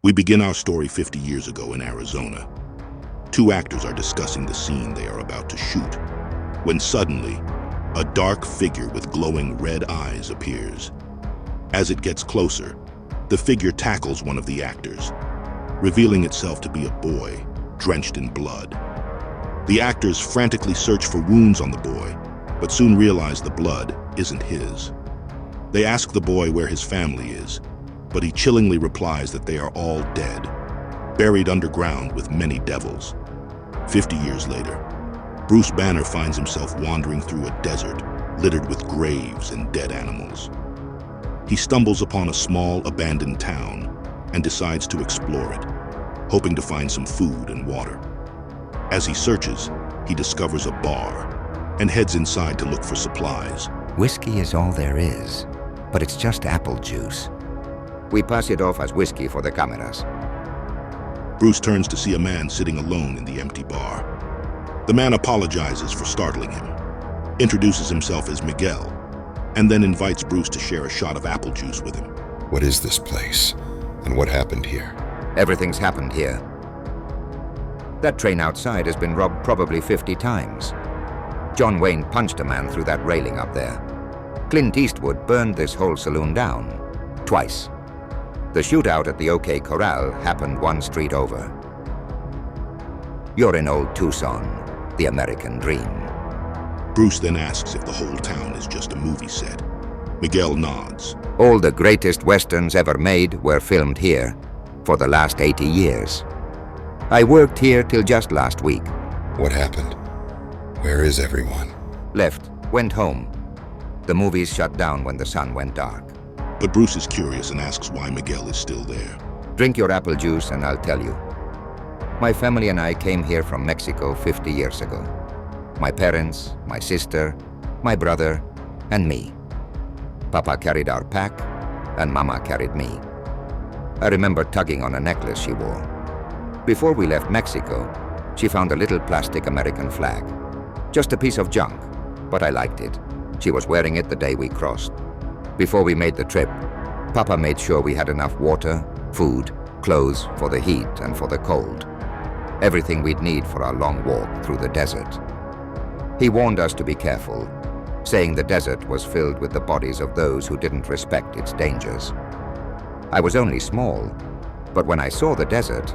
We begin our story 50 years ago in Arizona. Two actors are discussing the scene they are about to shoot, when suddenly, a dark figure with glowing red eyes appears. As it gets closer, the figure tackles one of the actors, revealing itself to be a boy, drenched in blood. The actors frantically search for wounds on the boy, but soon realize the blood isn't his. They ask the boy where his family is, but he chillingly replies that they are all dead, buried underground with many devils. 50 years later, Bruce Banner finds himself wandering through a desert littered with graves and dead animals. He stumbles upon a small, abandoned town and decides to explore it, hoping to find some food and water. As he searches, he discovers a bar and heads inside to look for supplies. Whiskey is all there is, but it's just apple juice. We pass it off as whiskey for the cameras. Bruce turns to see a man sitting alone in the empty bar. The man apologizes for startling him, introduces himself as Miguel, and then invites Bruce to share a shot of apple juice with him. What is this place? And what happened here? Everything's happened here. That train outside has been robbed probably 50 times. John Wayne punched a man through that railing up there. Clint Eastwood burned this whole saloon down, twice. The shootout at the OK Corral happened one street over. You're in old Tucson, the American dream. Bruce then asks if the whole town is just a movie set. Miguel nods. All the greatest westerns ever made were filmed here for the last 80 years. I worked here till just last week. What happened? Where is everyone? Left, went home. The movies shut down when the sun went dark. But Bruce is curious and asks why Miguel is still there. Drink your apple juice and I'll tell you. My family and I came here from Mexico 50 years ago. My parents, my sister, my brother, and me. Papa carried our pack, and Mama carried me. I remember tugging on a necklace she wore. Before we left Mexico, she found a little plastic American flag. Just a piece of junk, but I liked it. She was wearing it the day we crossed. Before we made the trip, Papa made sure we had enough water, food, clothes for the heat and for the cold. Everything we'd need for our long walk through the desert. He warned us to be careful, saying the desert was filled with the bodies of those who didn't respect its dangers. I was only small, but when I saw the desert,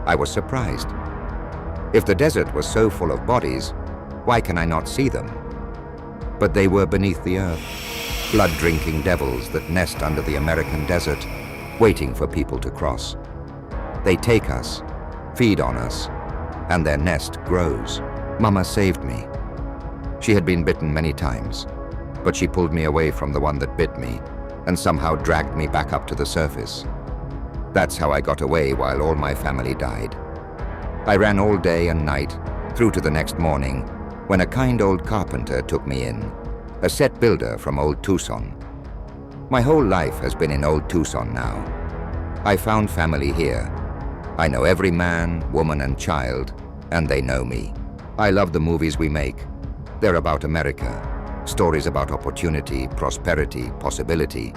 I was surprised. If the desert was so full of bodies, why can I not see them? But they were beneath the earth, blood-drinking devils that nest under the American desert, waiting for people to cross. They take us, feed on us, and their nest grows. Mama saved me. She had been bitten many times, but she pulled me away from the one that bit me and somehow dragged me back up to the surface. That's how I got away while all my family died. I ran all day and night, through to the next morning, when a kind old carpenter took me in, a set builder from old Tucson. My whole life has been in old Tucson now. I found family here. I know every man, woman, and child, and they know me. I love the movies we make. They're about America, stories about opportunity, prosperity, possibility.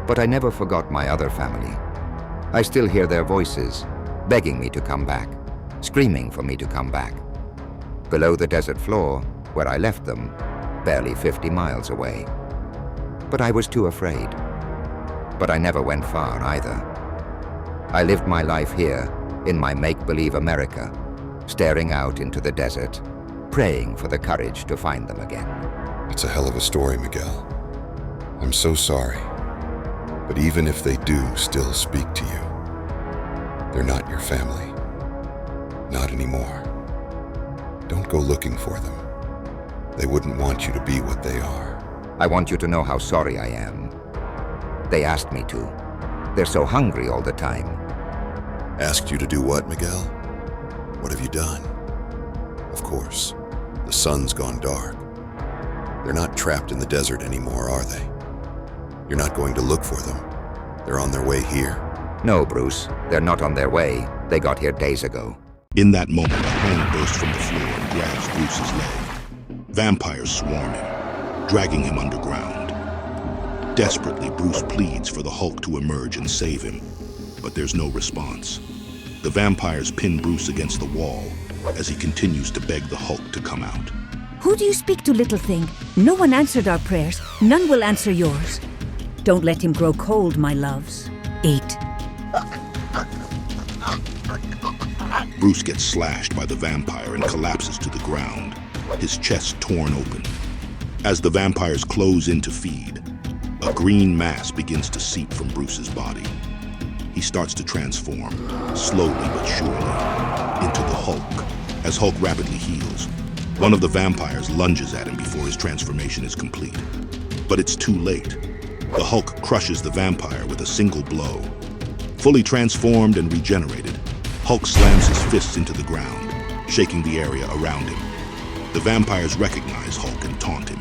But I never forgot my other family. I still hear their voices, begging me to come back, screaming for me to come back. Below the desert floor, where I left them, barely 50 miles away. But I was too afraid. But I never went far either. I lived my life here, in my make-believe America, staring out into the desert, praying for the courage to find them again. It's a hell of a story, Miguel. I'm so sorry. But even if they do still speak to you, they're not your family. Not anymore. Don't go looking for them. They wouldn't want you to be what they are. I want you to know how sorry I am. They asked me to. They're so hungry all the time. Asked you to do what, Miguel? What have you done? Of course, the sun's gone dark. They're not trapped in the desert anymore, are they? You're not going to look for them. They're on their way here. No, Bruce, they're not on their way. They got here days ago. In that moment, a hand bursts from the floor and grabs Bruce's leg. Vampires swarm him, dragging him underground. Desperately, Bruce pleads for the Hulk to emerge and save him. but there's no response. The vampires pin Bruce against the wall as he continues to beg the Hulk to come out. Who do you speak to, little thing? No one answered our prayers. None will answer yours. Don't let him grow cold, my loves. Eat. Bruce gets slashed by the vampire and collapses to the ground, his chest torn open. As the vampires close in to feed, a green mass begins to seep from Bruce's body. He starts to transform, slowly but surely, into the Hulk. As Hulk rapidly heals, one of the vampires lunges at him before his transformation is complete. But it's too late. The Hulk crushes the vampire with a single blow. Fully transformed and regenerated, Hulk slams his fists into the ground, shaking the area around him. The vampires recognize Hulk and taunt him,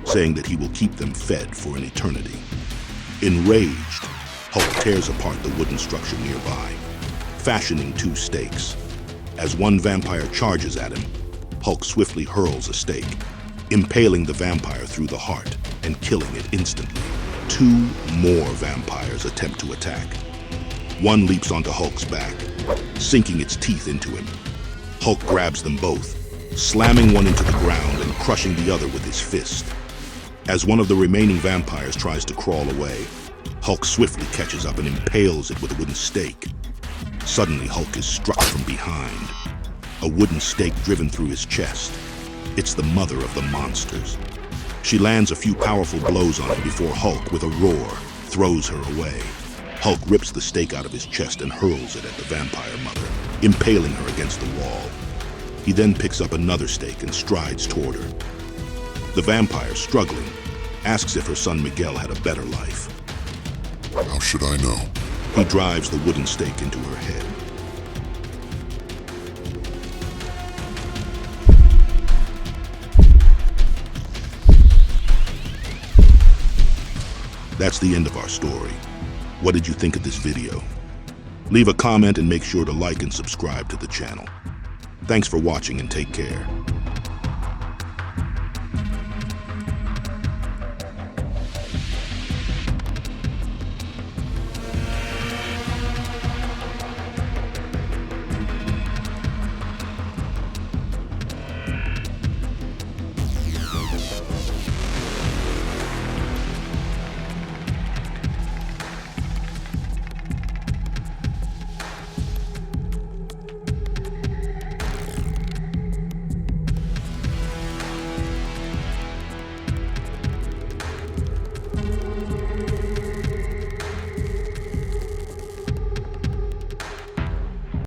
saying that he will keep them fed for an eternity. Enraged, Hulk tears apart the wooden structure nearby, fashioning two stakes. As one vampire charges at him, Hulk swiftly hurls a stake, impaling the vampire through the heart and killing it instantly. Two more vampires attempt to attack. One leaps onto Hulk's back, sinking its teeth into him. Hulk grabs them both, slamming one into the ground and crushing the other with his fist. As one of the remaining vampires tries to crawl away, Hulk swiftly catches up and impales it with a wooden stake. Suddenly, Hulk is struck from behind, a wooden stake driven through his chest. It's the mother of the monsters. She lands a few powerful blows on him before Hulk, with a roar, throws her away. Hulk rips the stake out of his chest and hurls it at the vampire mother, impaling her against the wall. He then picks up another stake and strides toward her. The vampire, struggling, asks if her son Miguel had a better life. How should I know? He drives the wooden stake into her head. That's the end of our story. What did you think of this video? Leave a comment and make sure to like and subscribe to the channel. Thanks for watching and take care.